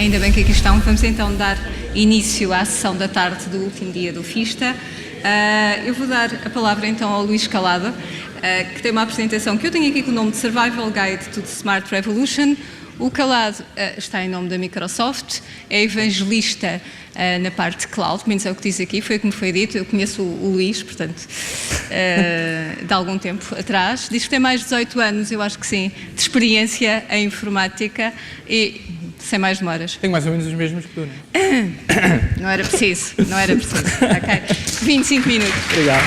Ainda bem que aqui estão. Vamos então dar início à sessão da tarde do último dia do FISTA. Eu vou dar a palavra então ao Luís Calado, que tem uma apresentação que eu tenho aqui com o nome de Survival Guide to the Smart Revolution. O Calado está em nome da Microsoft, é evangelista na parte cloud, pelo menos é o que diz aqui, foi o que me foi dito. Eu conheço o Luís, portanto, de algum tempo atrás. Diz que tem mais de 18 anos, eu acho que sim, de experiência em informática e sem mais demoras. Tenho mais ou menos os mesmos que tu, não é? Não era preciso, não era preciso. Ok, 25 minutos. Obrigado.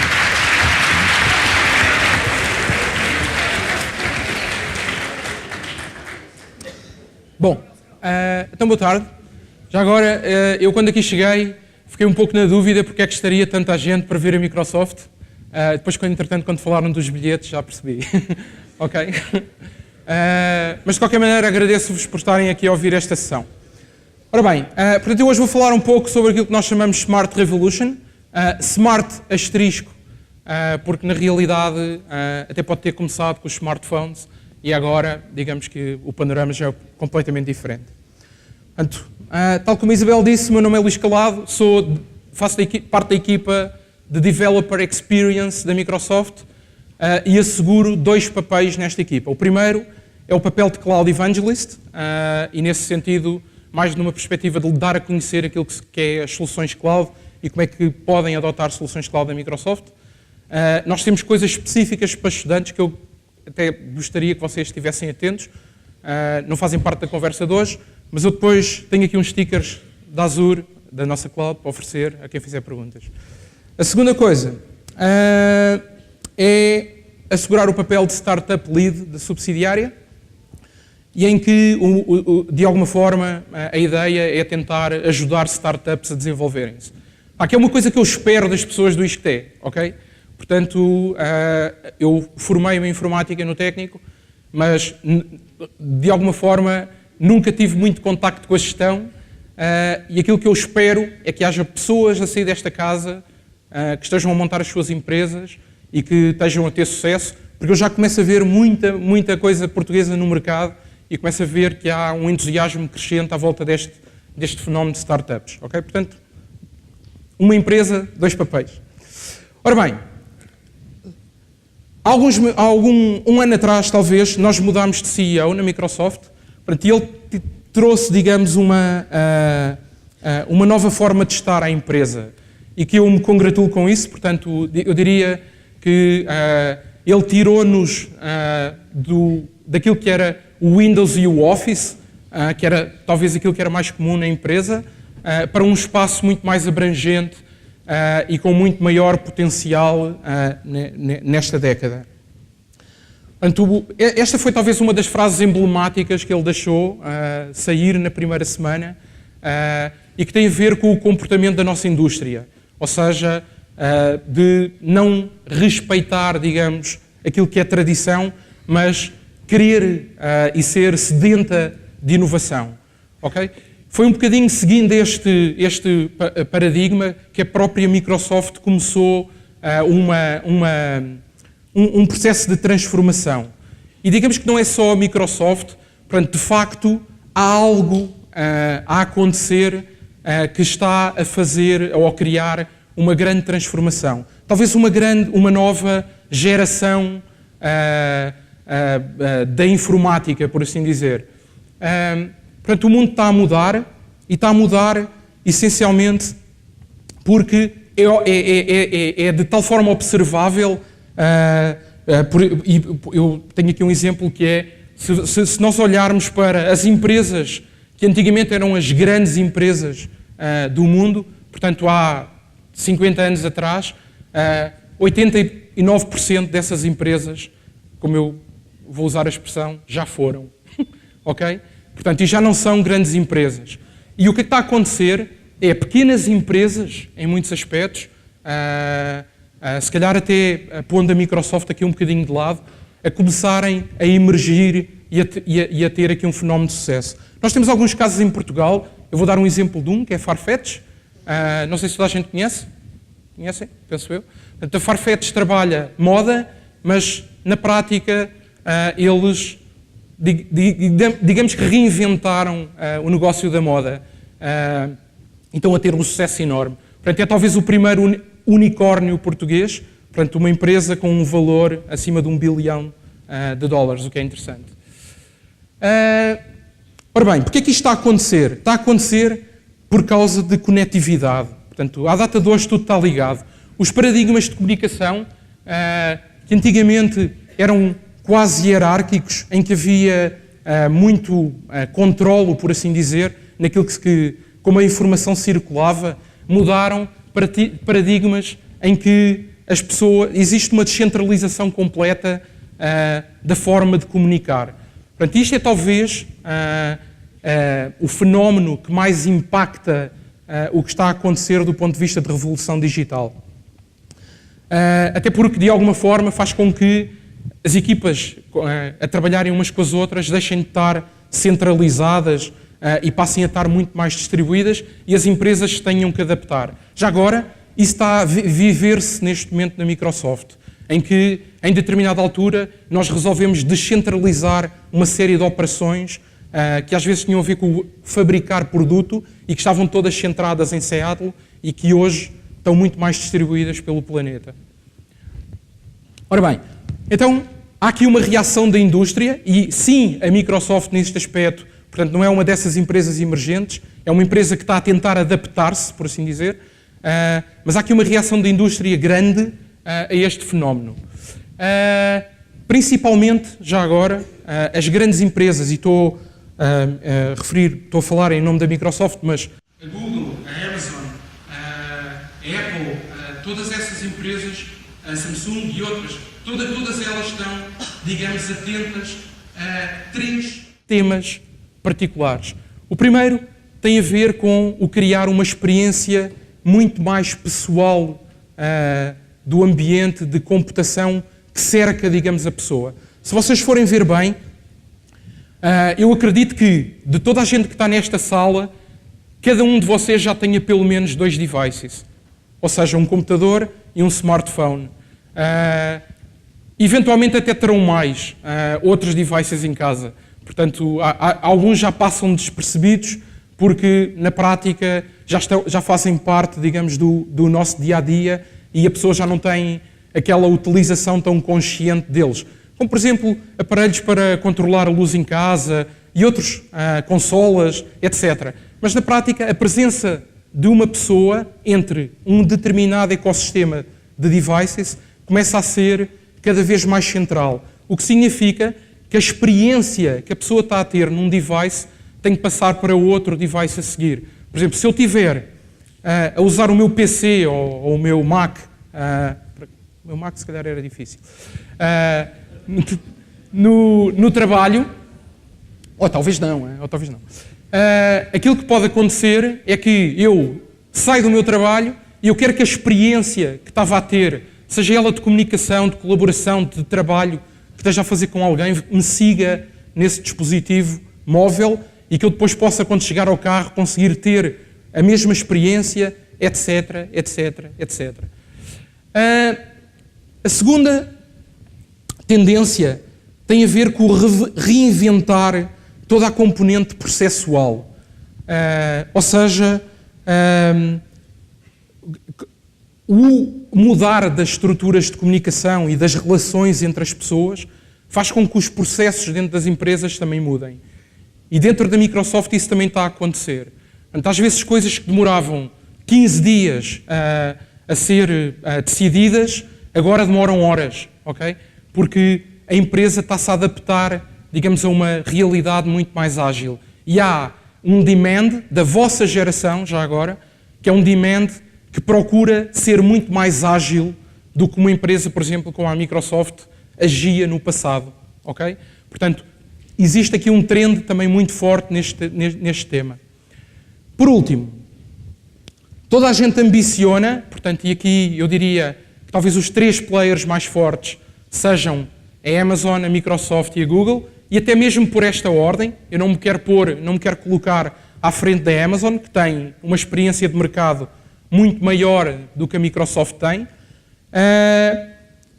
Bom, então boa tarde. Já agora, eu quando aqui cheguei, fiquei um pouco na dúvida porque é que estaria tanta gente para ver a Microsoft. Depois, quando falaram dos bilhetes, já percebi. Ok? Mas de qualquer maneira, agradeço-vos por estarem aqui a ouvir esta sessão. Ora bem, portanto, eu hoje vou falar um pouco sobre aquilo que nós chamamos de Smart Revolution. Smart asterisco, porque na realidade até pode ter começado com os smartphones, e agora, digamos que o panorama já é completamente diferente. Portanto, tal como a Isabel disse, o meu nome é Luís Calado, faço parte da equipa de Developer Experience da Microsoft e asseguro dois papéis nesta equipa. O primeiro é o papel de Cloud Evangelist e, nesse sentido, mais numa perspectiva de dar a conhecer aquilo que é as soluções cloud e como é que podem adotar soluções cloud da Microsoft. Nós temos coisas específicas para estudantes que eu até gostaria que vocês estivessem atentos, não fazem parte da conversa de hoje, mas eu depois tenho aqui uns stickers da Azure, da nossa cloud, para oferecer a quem fizer perguntas. A segunda coisa é assegurar o papel de Startup Lead da subsidiária, e em que, de alguma forma, a ideia é tentar ajudar startups a desenvolverem-se. Aqui é uma coisa que eu espero das pessoas do ISCTE, ok? Portanto, eu formei-me em informática no técnico, mas, de alguma forma, nunca tive muito contacto com a gestão e aquilo que eu espero é que haja pessoas a sair desta casa que estejam a montar as suas empresas e que estejam a ter sucesso, porque eu já começo a ver muita coisa portuguesa no mercado e começo a ver que há um entusiasmo crescente à volta deste fenómeno de startups. Ok? Portanto, uma empresa, dois papéis. Ora bem, um ano atrás, talvez, nós mudámos de CEO na Microsoft, e ele trouxe, digamos, uma nova forma de estar à empresa e que eu me congratulo com isso. Portanto, eu diria que ele tirou-nos daquilo que era o Windows e o Office, que era talvez aquilo que era mais comum na empresa, para um espaço muito mais abrangente e com muito maior potencial nesta década. Portanto, esta foi talvez uma das frases emblemáticas que ele deixou sair na primeira semana e que tem a ver com o comportamento da nossa indústria, ou seja, de não respeitar, digamos, aquilo que é tradição, mas querer e ser sedenta de inovação. Okay? Foi um bocadinho seguindo este paradigma que a própria Microsoft começou um processo de transformação. E digamos que não é só a Microsoft, portanto, de facto, há algo a acontecer que está a fazer ou a criar uma grande transformação. Talvez uma nova geração da informática, por assim dizer. Portanto, o mundo está a mudar, e está a mudar essencialmente porque é de tal forma observável, e eu tenho aqui um exemplo que é, se nós olharmos para as empresas que antigamente eram as grandes empresas do mundo, portanto há 50 anos atrás, 89% dessas empresas, como eu vou usar a expressão, já foram. Ok? Portanto, e já não são grandes empresas. E o que está a acontecer é pequenas empresas, em muitos aspectos, se calhar até pondo a Microsoft aqui um bocadinho de lado, a começarem a emergir e a ter aqui um fenómeno de sucesso. Nós temos alguns casos em Portugal, eu vou dar um exemplo de um, que é a Farfetch. Não sei se toda a gente conhece. Conhecem? Penso eu. Portanto, a Farfetch trabalha moda, mas na prática eles digamos que reinventaram o negócio da moda e estão a ter um sucesso enorme. Portanto, é talvez o primeiro unicórnio português, portanto, uma empresa com um valor acima de $1 bilhão, o que é interessante. Ora bem, porque é que isto está a acontecer? Está a acontecer por causa de conectividade. Portanto, à data de hoje tudo está ligado. Os paradigmas de comunicação, que antigamente eram quase hierárquicos, em que havia muito controlo, por assim dizer, naquilo como a informação circulava, mudaram para paradigmas em que existe uma descentralização completa da forma de comunicar. Portanto, isto é talvez o fenómeno que mais impacta o que está a acontecer do ponto de vista de revolução digital. Até porque, de alguma forma, faz com que as equipas a trabalharem umas com as outras deixem de estar centralizadas e passem a estar muito mais distribuídas e as empresas tenham que adaptar. Já agora, isso está a viver-se neste momento na Microsoft, em que, em determinada altura, nós resolvemos descentralizar uma série de operações que às vezes tinham a ver com fabricar produto e que estavam todas centradas em Seattle e que hoje estão muito mais distribuídas pelo planeta. Ora bem, então há aqui uma reação da indústria e sim, a Microsoft neste aspecto, portanto não é uma dessas empresas emergentes, é uma empresa que está a tentar adaptar-se, por assim dizer, mas há aqui uma reação da indústria grande a este fenómeno. Principalmente, já agora, as grandes empresas, e estou a falar em nome da Microsoft, mas a Google, a Amazon, a Apple, todas essas empresas, a Samsung e outras, todas elas estão, digamos, atentas a 3 temas particulares. O primeiro tem a ver com o criar uma experiência muito mais pessoal do ambiente de computação que cerca, digamos, a pessoa. Se vocês forem ver bem, eu acredito que, de toda a gente que está nesta sala, cada um de vocês já tenha pelo menos 2 devices. Ou seja, um computador e um smartphone. Eventualmente até terão mais outros devices em casa. Portanto, alguns já passam despercebidos porque, na prática, já fazem parte, digamos, do nosso dia-a-dia e a pessoa já não tem aquela utilização tão consciente deles. Como, por exemplo, aparelhos para controlar a luz em casa e outros consolas, etc. Mas, na prática, a presença de uma pessoa entre um determinado ecossistema de devices começa a ser cada vez mais central. O que significa que a experiência que a pessoa está a ter num device tem que passar para outro device a seguir. Por exemplo, se eu estiver a usar o meu PC ou o meu Mac, o meu Mac se calhar era difícil, no trabalho, ou talvez não, aquilo que pode acontecer é que eu saio do meu trabalho e eu quero que a experiência que estava a ter, seja ela de comunicação, de colaboração, de trabalho, que esteja a fazer com alguém, me siga nesse dispositivo móvel e que eu depois possa, quando chegar ao carro, conseguir ter a mesma experiência, etc, etc, etc. A segunda tendência tem a ver com reinventar toda a componente processual. Ou seja, o mudar das estruturas de comunicação e das relações entre as pessoas faz com que os processos dentro das empresas também mudem. E dentro da Microsoft isso também está a acontecer. Portanto, às vezes coisas que demoravam 15 dias a ser decididas, agora demoram horas, ok? Porque a empresa está-se a adaptar, digamos, a uma realidade muito mais ágil. E há um demand da vossa geração, já agora, que é um demand que procura ser muito mais ágil do que uma empresa, por exemplo, como a Microsoft, agia no passado, ok? Portanto, existe aqui um trend também muito forte neste tema. Por último, toda a gente ambiciona, portanto, e aqui eu diria que talvez os 3 players mais fortes sejam a Amazon, a Microsoft e a Google, e até mesmo por esta ordem, eu não me quero colocar à frente da Amazon, que tem uma experiência de mercado muito maior do que a Microsoft tem,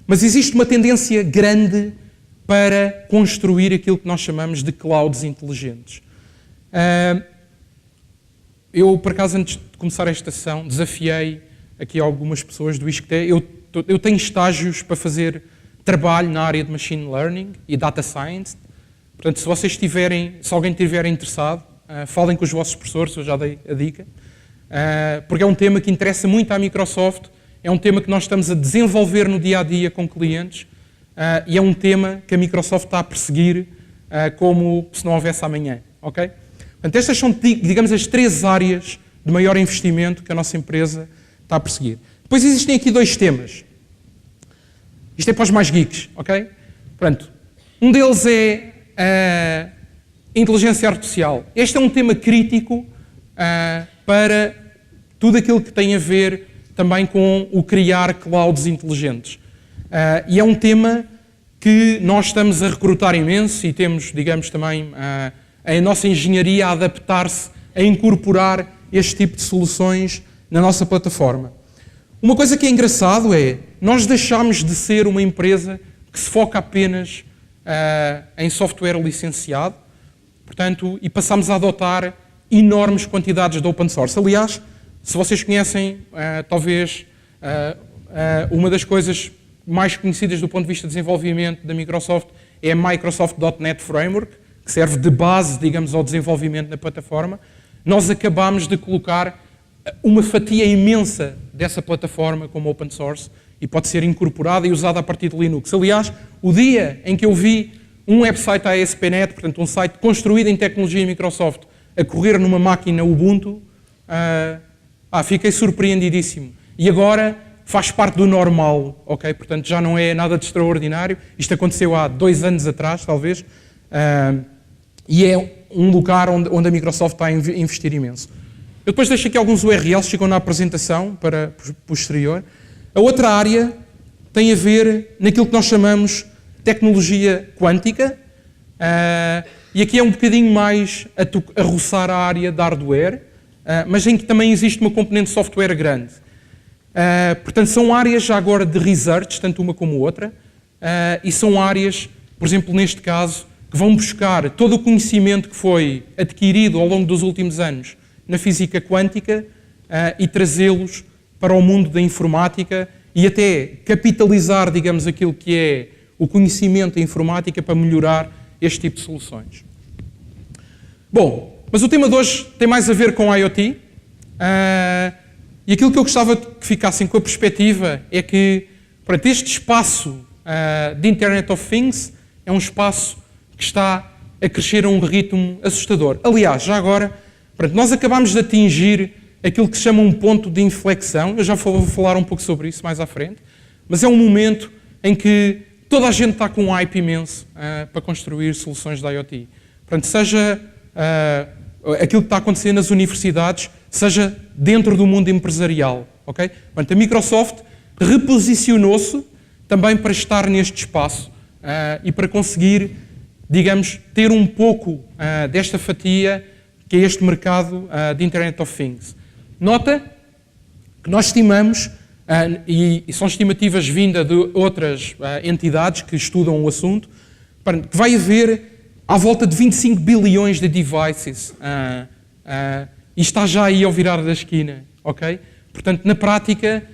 mas existe uma tendência grande para construir aquilo que nós chamamos de clouds inteligentes. Eu, por acaso, antes de começar esta sessão, desafiei aqui algumas pessoas do ISCTE. Eu tenho estágios para fazer trabalho na área de Machine Learning e Data Science. Portanto, se alguém estiver interessado, falem com os vossos professores, eu já dei a dica, porque é um tema que interessa muito à Microsoft, é um tema que nós estamos a desenvolver no dia-a-dia com clientes e é um tema que a Microsoft está a perseguir como se não houvesse amanhã. Okay? Portanto, estas são, digamos, as 3 áreas de maior investimento que a nossa empresa está a perseguir. Depois existem aqui 2 temas. Isto é para os mais geeks, ok? Portanto, um deles é a inteligência artificial. Este é um tema crítico para tudo aquilo que tem a ver também com o criar clouds inteligentes. E é um tema que nós estamos a recrutar imenso e temos, digamos, também a nossa engenharia a adaptar-se, a incorporar este tipo de soluções na nossa plataforma. Uma coisa que é engraçado é, nós deixámos de ser uma empresa que se foca apenas em software licenciado, portanto, e passámos a adotar enormes quantidades de open source. Aliás, se vocês conhecem, talvez, uma das coisas mais conhecidas do ponto de vista de desenvolvimento da Microsoft é a Microsoft.NET Framework, que serve de base, digamos, ao desenvolvimento da plataforma. Nós acabámos de colocar uma fatia imensa dessa plataforma como open source e pode ser incorporada e usada a partir de Linux. Aliás, o dia em que eu vi um website ASP.NET, portanto um site construído em tecnologia Microsoft, a correr numa máquina Ubuntu, fiquei surpreendidíssimo. E agora faz parte do normal, ok? Portanto, já não é nada de extraordinário. Isto aconteceu há 2 anos atrás, talvez, e é um lugar onde a Microsoft está a investir imenso. Eu depois deixo aqui alguns URLs, ficam na apresentação para posterior. A outra área tem a ver naquilo que nós chamamos tecnologia quântica, e aqui é um bocadinho mais a roçar a área da hardware, mas em que também existe uma componente de software grande. Portanto, são áreas já agora de research, tanto uma como outra, e são áreas, por exemplo, neste caso, que vão buscar todo o conhecimento que foi adquirido ao longo dos últimos anos na física quântica e trazê-los para o mundo da informática e até capitalizar, digamos, aquilo que é o conhecimento da informática para melhorar este tipo de soluções. Bom, mas o tema de hoje tem mais a ver com IoT e aquilo que eu gostava que ficassem com a perspectiva é que, portanto, este espaço de Internet of Things é um espaço que está a crescer a um ritmo assustador. Aliás, já agora, portanto, nós acabamos de atingir aquilo que se chama um ponto de inflexão. Eu já vou falar um pouco sobre isso mais à frente, mas é um momento em que toda a gente está com um hype imenso para construir soluções de IoT. Portanto, seja aquilo que está acontecendo nas universidades, seja dentro do mundo empresarial. Okay? Portanto, a Microsoft reposicionou-se também para estar neste espaço e para conseguir, digamos, ter um pouco desta fatia que é este mercado de Internet of Things. Nota que nós estimamos, e são estimativas vindas de outras entidades que estudam o assunto, que vai haver à volta de 25 bilhões de devices e está já aí ao virar da esquina, ok? Portanto, na prática,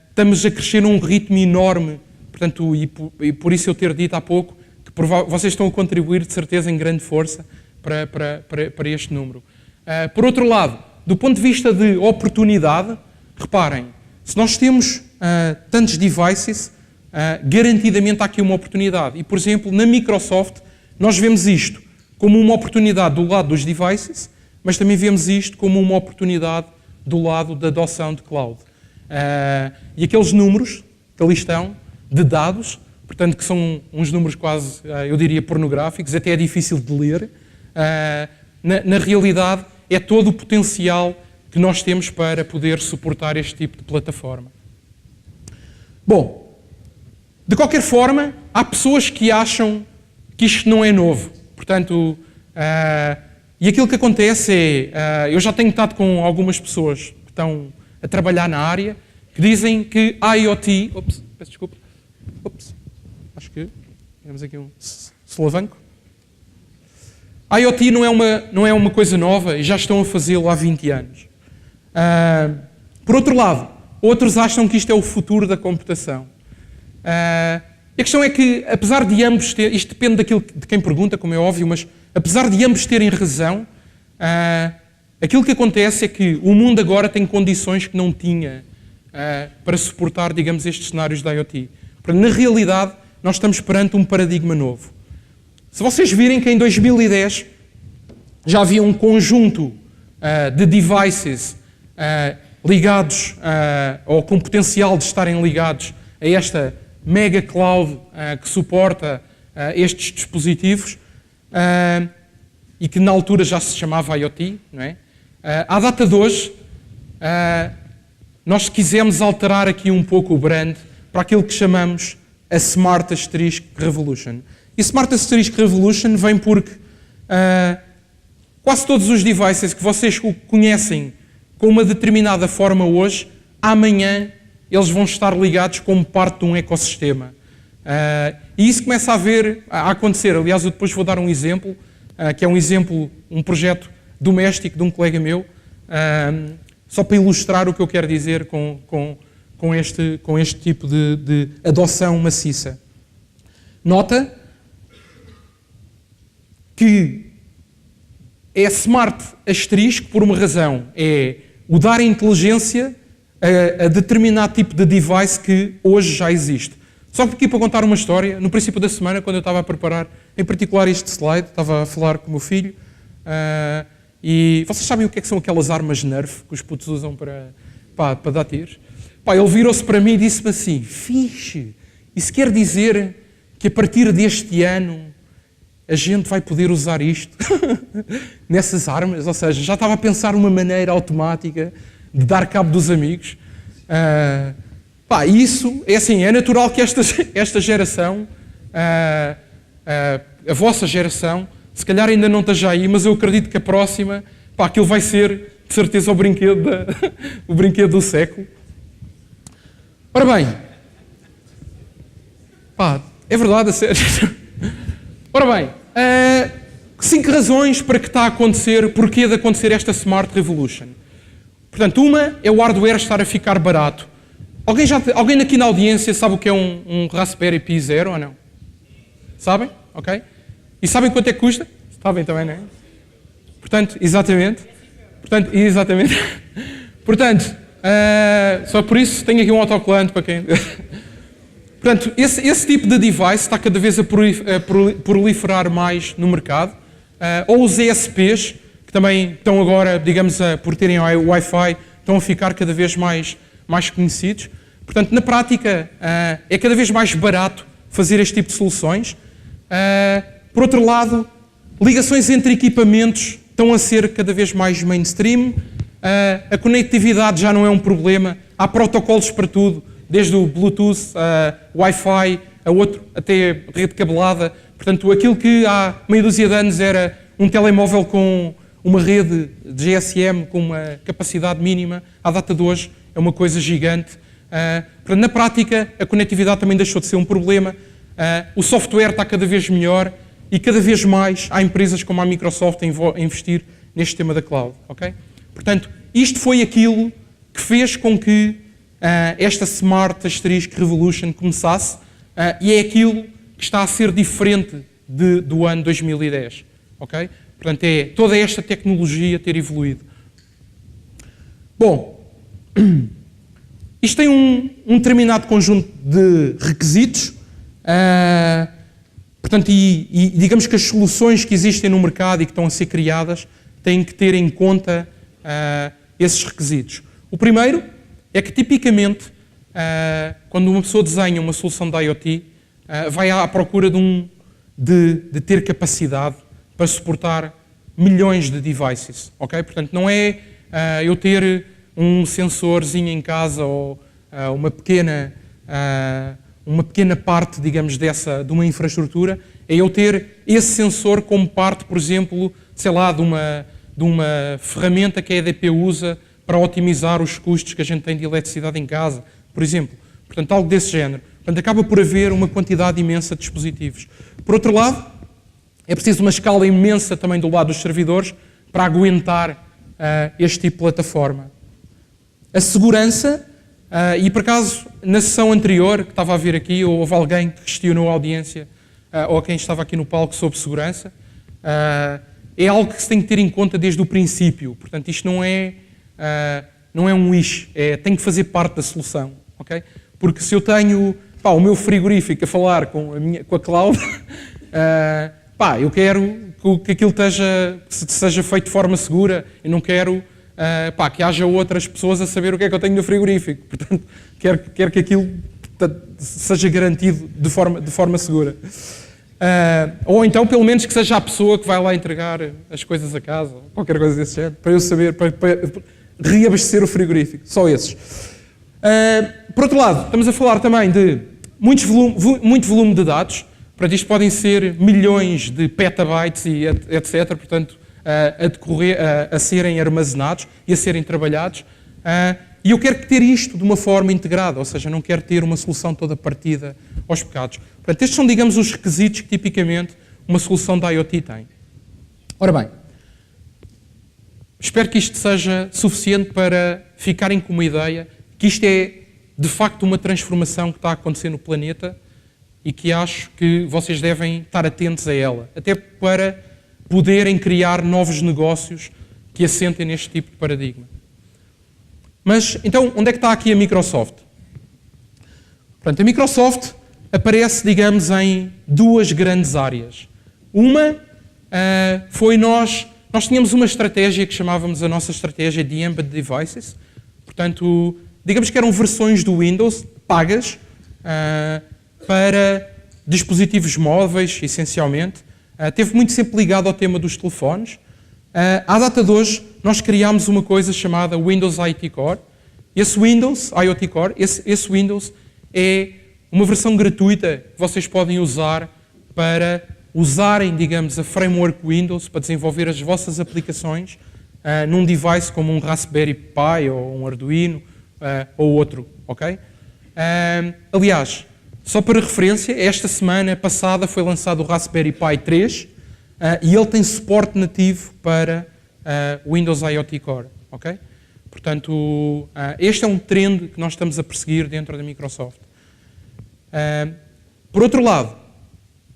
estamos a crescer num ritmo enorme, portanto, e por isso eu ter dito há pouco que vocês estão a contribuir, de certeza, em grande força para este número. Por outro lado, do ponto de vista de oportunidade, reparem, se nós temos tantos devices, garantidamente há aqui uma oportunidade. E, por exemplo, na Microsoft, nós vemos isto como uma oportunidade do lado dos devices, mas também vemos isto como uma oportunidade do lado da adoção de cloud. E aqueles números que ali estão, de dados, portanto, que são uns números quase, eu diria, pornográficos, até é difícil de ler, na realidade é todo o potencial que nós temos para poder suportar este tipo de plataforma. Bom, de qualquer forma, há pessoas que acham que isto não é novo. Portanto, e aquilo que acontece é, eu já tenho estado com algumas pessoas que estão a trabalhar na área, que dizem que IoT, peço desculpa, acho que Temos aqui um solavanco. A IoT não é uma coisa nova e já estão a fazê-lo há 20 anos. Por outro lado, outros acham que isto é o futuro da computação. A questão é que, apesar de ambos terem... Isto depende de quem pergunta, como é óbvio, mas apesar de ambos terem razão, aquilo que acontece é que o mundo agora tem condições que não tinha para suportar, digamos, estes cenários da IoT. Portanto, na realidade, nós estamos perante um paradigma novo. Se vocês virem que em 2010 já havia um conjunto de devices ligados, ou com potencial de estarem ligados a esta mega cloud que suporta estes dispositivos e que na altura já se chamava IoT, não é? À data de hoje, nós quisemos alterar aqui um pouco o brand para aquilo que chamamos a Smart Asterisk Revolution. E Smart Asterisk Revolution vem porque quase todos os devices que vocês conhecem com uma determinada forma hoje, amanhã eles vão estar ligados como parte de um ecossistema. E isso começa a acontecer. Aliás, eu depois vou dar um exemplo, que é um projeto doméstico de um colega meu, só para ilustrar o que eu quero dizer com este tipo de adoção maciça. Nota que é Smart Asterisk por uma razão. É o dar inteligência a determinado tipo de device que hoje já existe. Só aqui para contar uma história, no princípio da semana, quando eu estava a preparar, em particular este slide, estava a falar com o meu filho, e vocês sabem o que são aquelas armas Nerf que os putos usam para dar tiros? Ele virou-se para mim e disse-me assim: fixe, isso quer dizer que a partir deste ano a gente vai poder usar isto nessas armas? Ou seja, já estava a pensar uma maneira automática de dar cabo dos amigos. Isso é assim, é natural que esta geração, a vossa geração, se calhar ainda não esteja aí, mas eu acredito que a próxima, aquilo vai ser, de certeza, o brinquedo do século. Ora bem, é verdade, a sério. Ora bem, 5 razões para que está a acontecer, porquê de acontecer esta Smart Revolution. Portanto, uma é o hardware estar a ficar barato. Alguém aqui na audiência sabe o que é um Raspberry Pi Zero ou não? Sabem? Ok? E sabem quanto é que custa? Sabem também, não é? Portanto, exatamente. Portanto, só por isso tenho aqui um autocolante para quem... Portanto, esse tipo de device está cada vez a proliferar mais no mercado. Ou os ESPs, que também estão agora, digamos, por terem Wi-Fi, estão a ficar cada vez mais conhecidos. Portanto, na prática, é cada vez mais barato fazer este tipo de soluções. Por outro lado, ligações entre equipamentos estão a ser cada vez mais mainstream. A conectividade já não é um problema. Há protocolos para tudo, desde o Bluetooth, Wi-Fi, até rede cabelada. Portanto, aquilo que há meia dúzia de anos era um telemóvel com uma rede de GSM com uma capacidade mínima, à data de hoje é uma coisa gigante. Portanto, na prática, a conectividade também deixou de ser um problema. O software está cada vez melhor e cada vez mais há empresas como a Microsoft a investir neste tema da cloud. Okay? Portanto, isto foi aquilo que fez com que esta Smart Asterisk Revolution começasse e é aquilo que está a ser diferente do ano 2010. Okay? Portanto, é toda esta tecnologia ter evoluído. Bom, isto tem um determinado conjunto de requisitos, portanto, e digamos que as soluções que existem no mercado e que estão a ser criadas têm que ter em conta esses requisitos. O primeiro é que, tipicamente, quando uma pessoa desenha uma solução de IoT, vai à procura de ter capacidade para suportar milhões de devices. Okay? Portanto, não é eu ter um sensorzinho em casa ou uma pequena parte, digamos, de uma infraestrutura, é eu ter esse sensor como parte, por exemplo, sei lá, de uma ferramenta que a EDP usa para otimizar os custos que a gente tem de eletricidade em casa, por exemplo. Portanto, algo desse género. Portanto, acaba por haver uma quantidade imensa de dispositivos. Por outro lado, é preciso uma escala imensa também do lado dos servidores para aguentar este tipo de plataforma. A segurança, e por acaso, na sessão anterior, que estava a vir aqui, houve alguém que questionou a audiência, ou quem estava aqui no palco sobre segurança, é algo que se tem que ter em conta desde o princípio. Portanto, isto não é um wish, tem que fazer parte da solução. Okay? Porque se eu tenho o meu frigorífico a falar com a cloud, eu quero que aquilo seja feito de forma segura e não quero que haja outras pessoas a saber o que é que eu tenho no frigorífico. Portanto, quero que aquilo seja garantido de forma segura. Ou então, pelo menos, que seja a pessoa que vai lá entregar as coisas a casa, qualquer coisa desse género, para eu saber, para reabastecer o frigorífico. Só esses. Por outro lado, estamos a falar também de muito volume de dados. Portanto, isto podem ser milhões de petabytes e etc. Portanto, a serem armazenados e a serem trabalhados. E eu quero ter isto de uma forma integrada, ou seja, não quero ter uma solução toda partida aos bocados. Portanto, estes são, digamos, os requisitos que tipicamente uma solução da IoT tem. Ora bem, espero que isto seja suficiente para ficarem com uma ideia que isto é, de facto, uma transformação que está a acontecer no planeta e que acho que vocês devem estar atentos a ela, até para poderem criar novos negócios que assentem neste tipo de paradigma. Mas, então, onde é que está aqui a Microsoft? Portanto, a Microsoft aparece, digamos, em duas grandes áreas. Uma foi nós tínhamos uma estratégia que chamávamos a nossa estratégia de Embedded Devices. Portanto, digamos que eram versões do Windows pagas para dispositivos móveis, essencialmente. Teve muito sempre ligado ao tema dos telefones. À data de hoje, nós criámos uma coisa chamada Windows IoT Core. Esse Windows IoT Core, esse Windows é uma versão gratuita que vocês podem usar para usarem, digamos, a framework Windows para desenvolver as vossas aplicações num device como um Raspberry Pi ou um Arduino ou outro, ok? Aliás, só para referência, esta semana passada foi lançado o Raspberry Pi 3 e ele tem suporte nativo para Windows IoT Core, ok? Portanto, este é um trend que nós estamos a perseguir dentro da Microsoft. Por outro lado,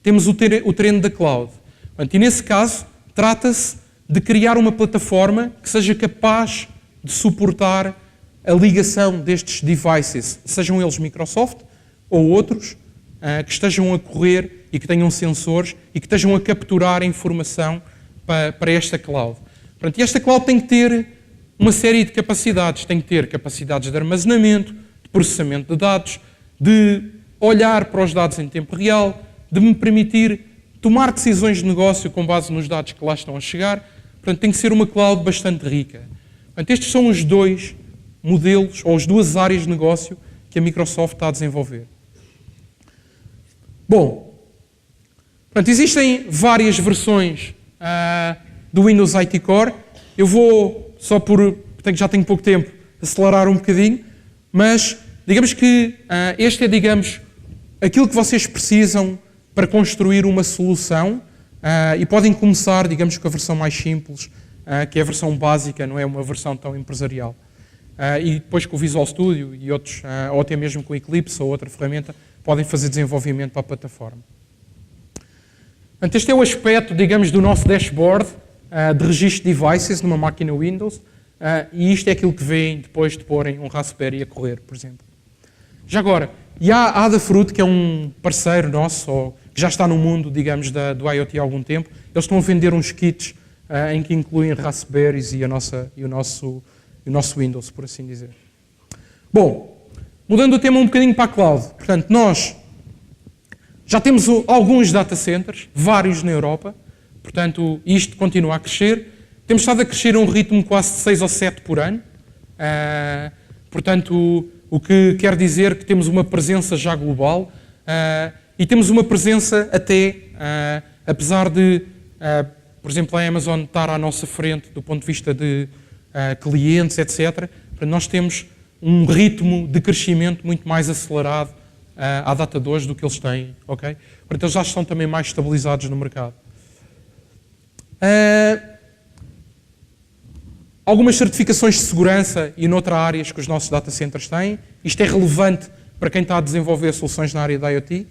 temos o trend da cloud. Portanto, e nesse caso, trata-se de criar uma plataforma que seja capaz de suportar a ligação destes devices, sejam eles Microsoft ou outros, que estejam a correr e que tenham sensores e que estejam a capturar a informação para esta cloud. Portanto, e esta cloud tem que ter uma série de capacidades. Tem que ter capacidades de armazenamento, de processamento de dados, de olhar para os dados em tempo real, de me permitir tomar decisões de negócio com base nos dados que lá estão a chegar. Portanto, tem que ser uma cloud bastante rica. Portanto, estes são os dois modelos, ou as duas áreas de negócio que a Microsoft está a desenvolver. Bom, portanto, existem várias versões do Windows IoT Core. Eu vou, porque já tenho pouco tempo, acelerar um bocadinho, mas digamos que este é, digamos, aquilo que vocês precisam para construir uma solução e podem começar, digamos, com a versão mais simples, que é a versão básica, não é uma versão tão empresarial. E depois com o Visual Studio e outros, ou até mesmo com o Eclipse ou outra ferramenta, podem fazer desenvolvimento para a plataforma. Portanto, este é o aspecto, digamos, do nosso dashboard de registro de devices numa máquina Windows, e isto é aquilo que veem depois de porem um Raspberry a correr, por exemplo. Já agora, e a Adafruit, que é um parceiro nosso, ou que já está no mundo, digamos, do IoT há algum tempo, eles estão a vender uns kits em que incluem Raspberries e o nosso Windows, por assim dizer. Bom, mudando o tema um bocadinho para a cloud. Portanto, nós já temos alguns data centers, vários na Europa. Portanto, isto continua a crescer. Temos estado a crescer a um ritmo quase de 6 ou 7 por ano. Portanto, o que quer dizer que temos uma presença já global e temos uma presença até, apesar de, por exemplo, a Amazon estar à nossa frente do ponto de vista de clientes, etc. Nós temos um ritmo de crescimento muito mais acelerado à data de hoje do que eles têm, ok? Portanto, eles já estão também mais estabilizados no mercado. Algumas certificações de segurança e noutras áreas que os nossos data centers têm. Isto é relevante para quem está a desenvolver soluções na área da IoT.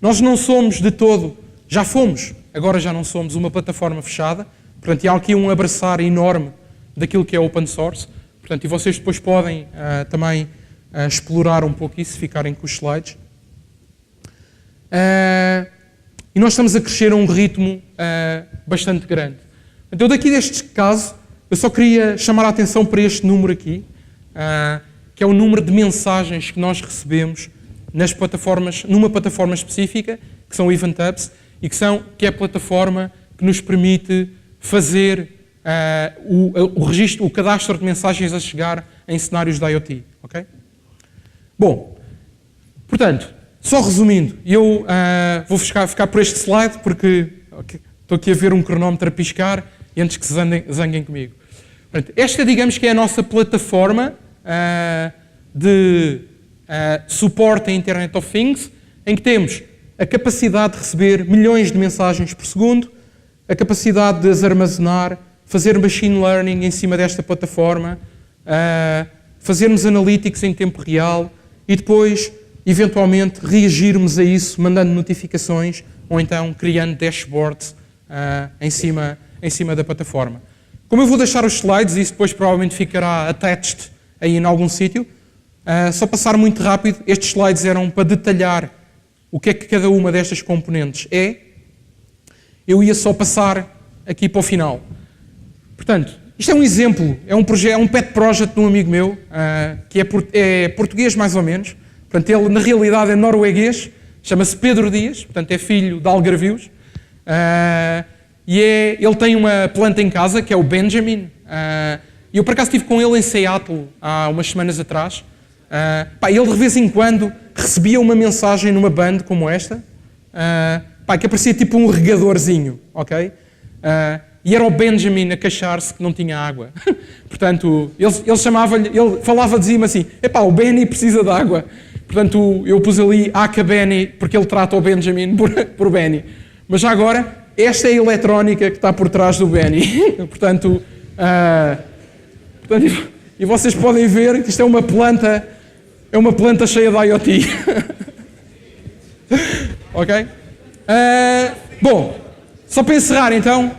Nós não somos de todo, já fomos, agora já não somos uma plataforma fechada. Portanto, há aqui um abraçar enorme daquilo que é open source. Portanto, e vocês depois podem também explorar um pouco isso, se ficarem com os slides. E nós estamos a crescer a um ritmo bastante grande. Então, daqui deste caso, eu só queria chamar a atenção para este número aqui, que é o número de mensagens que nós recebemos nas plataformas, numa plataforma específica, que são Event Hubs, e que é a plataforma que nos permite fazer o registro, o cadastro de mensagens a chegar em cenários da IoT. Okay? Bom, portanto, só resumindo, eu vou ficar por este slide porque estou aqui a ver um cronómetro a piscar e antes que se zanguem comigo. Portanto, esta, digamos que é a nossa plataforma de suporte à Internet of Things, em que temos a capacidade de receber milhões de mensagens por segundo, a capacidade de as armazenar, fazer machine learning em cima desta plataforma, fazermos analytics em tempo real e depois, eventualmente, reagirmos a isso mandando notificações ou então criando dashboards em cima da plataforma. Como eu vou deixar os slides, e isso depois provavelmente ficará attached aí em algum sítio, só passar muito rápido, estes slides eram para detalhar o que é que cada uma destas componentes é. Eu ia só passar aqui para o final. Portanto, isto é um exemplo, é um pet project de um amigo meu, que é português mais ou menos. Portanto, ele na realidade é norueguês, chama-se Pedro Dias, portanto é filho de algarvios. Ele tem uma planta em casa, que é o Benjamin. E eu por acaso estive com ele em Seattle há umas semanas atrás. Ele de vez em quando recebia uma mensagem numa band como esta, que aparecia tipo um regadorzinho, ok? E era o Benjamin a queixar-se que não tinha água. Portanto, ele falava, dizia-me assim, o Benny precisa de água. Portanto, eu pus ali Aka Benny, porque ele trata o Benjamin por Benny. Mas já agora, esta é a eletrónica que está por trás do Benny. Portanto, e vocês podem ver que isto é uma planta cheia de IoT. Ok? Bom, só para encerrar então,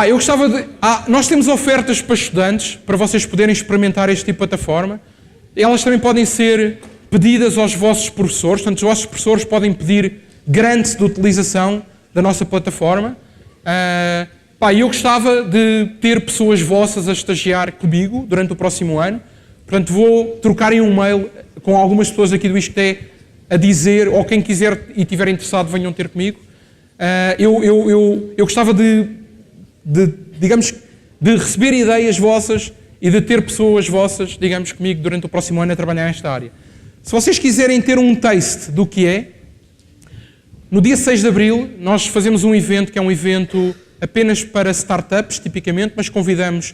eu gostava de... nós temos ofertas para estudantes, para vocês poderem experimentar este tipo de plataforma. Elas também podem ser pedidas aos vossos professores, portanto os vossos professores podem pedir grants de utilização da nossa plataforma. Eu gostava de ter pessoas vossas a estagiar comigo durante o próximo ano. Portanto, vou trocar em um mail com algumas pessoas aqui do ISCTE a dizer, ou quem quiser e estiver interessado, venham ter comigo. Eu gostava digamos, de receber ideias vossas e de ter pessoas vossas, digamos, comigo durante o próximo ano a trabalhar nesta área. Se vocês quiserem ter um taste do que é, no dia 6 de Abril nós fazemos um evento que é um evento apenas para startups, tipicamente, mas convidamos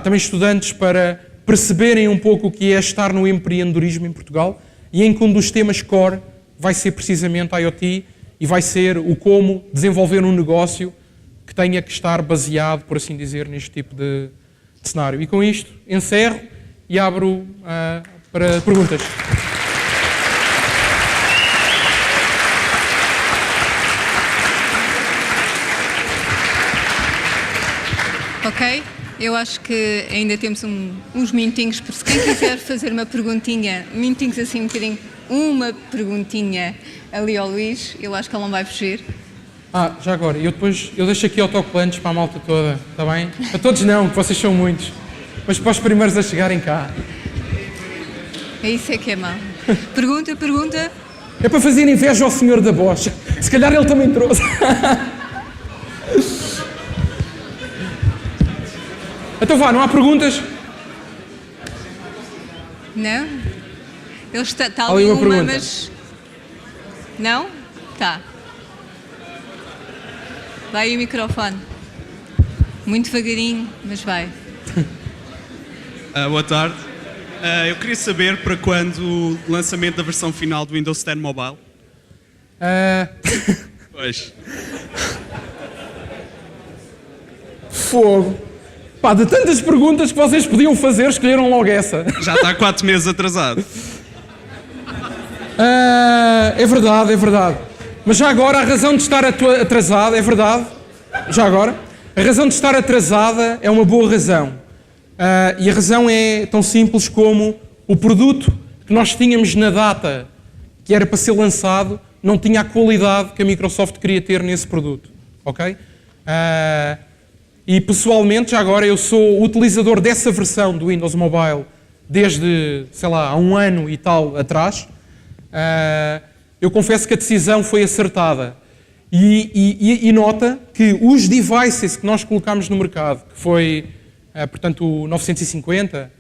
também estudantes para perceberem um pouco o que é estar no empreendedorismo em Portugal e em que um dos temas core vai ser precisamente a IoT e vai ser o como desenvolver um negócio que tenha que estar baseado, por assim dizer, neste tipo de cenário. E com isto encerro e abro para perguntas. Ok, eu acho que ainda temos uns minutinhos, por se quem quiser fazer uma perguntinha, minutinhos assim um bocadinho, uma perguntinha ali ao Luís, eu acho que ele não vai fugir. Já agora, eu deixo aqui autocolantes para a malta toda, está bem? Para todos não, que vocês são muitos, mas para os primeiros a chegarem cá. É isso que é mau. Pergunta. É para fazer inveja ao senhor da Bosch, se calhar ele também trouxe. Então vá, não há perguntas? Não? Ele está ali uma pergunta. Mas... Não? Tá. Vai aí o microfone. Muito devagarinho, mas vai. Boa tarde. Eu queria saber para quando o lançamento da versão final do Windows 10 Mobile. Pois. Fogo. Pá, de tantas perguntas que vocês podiam fazer, escolheram logo essa. Já está 4 meses atrasado. É verdade, é verdade. Mas já agora, a razão de estar atrasada, é verdade, já agora, a razão de estar atrasada é uma boa razão. E a razão é tão simples como o produto que nós tínhamos na data que era para ser lançado não tinha a qualidade que a Microsoft queria ter nesse produto, ok? E pessoalmente, já agora, eu sou utilizador dessa versão do Windows Mobile desde, sei lá, há 1 ano e tal atrás. Eu confesso que a decisão foi acertada. E nota que os devices que nós colocámos no mercado, que foi, portanto, o 950,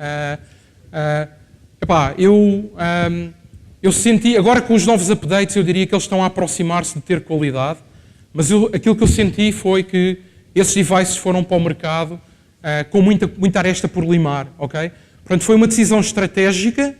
eu senti, agora com os novos updates, eu diria que eles estão a aproximar-se de ter qualidade, mas aquilo que eu senti foi que esses devices foram para o mercado com muita aresta por limar, ok? Portanto, foi uma decisão estratégica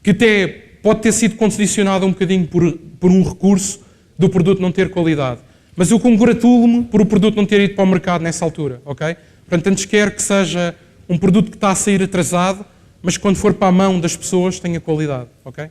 que até pode ter sido condicionada um bocadinho por um recurso do produto não ter qualidade. Mas eu congratulo-me por o produto não ter ido para o mercado nessa altura, ok? Portanto, antes quero que seja um produto que está a sair atrasado, mas quando for para a mão das pessoas tenha qualidade, ok?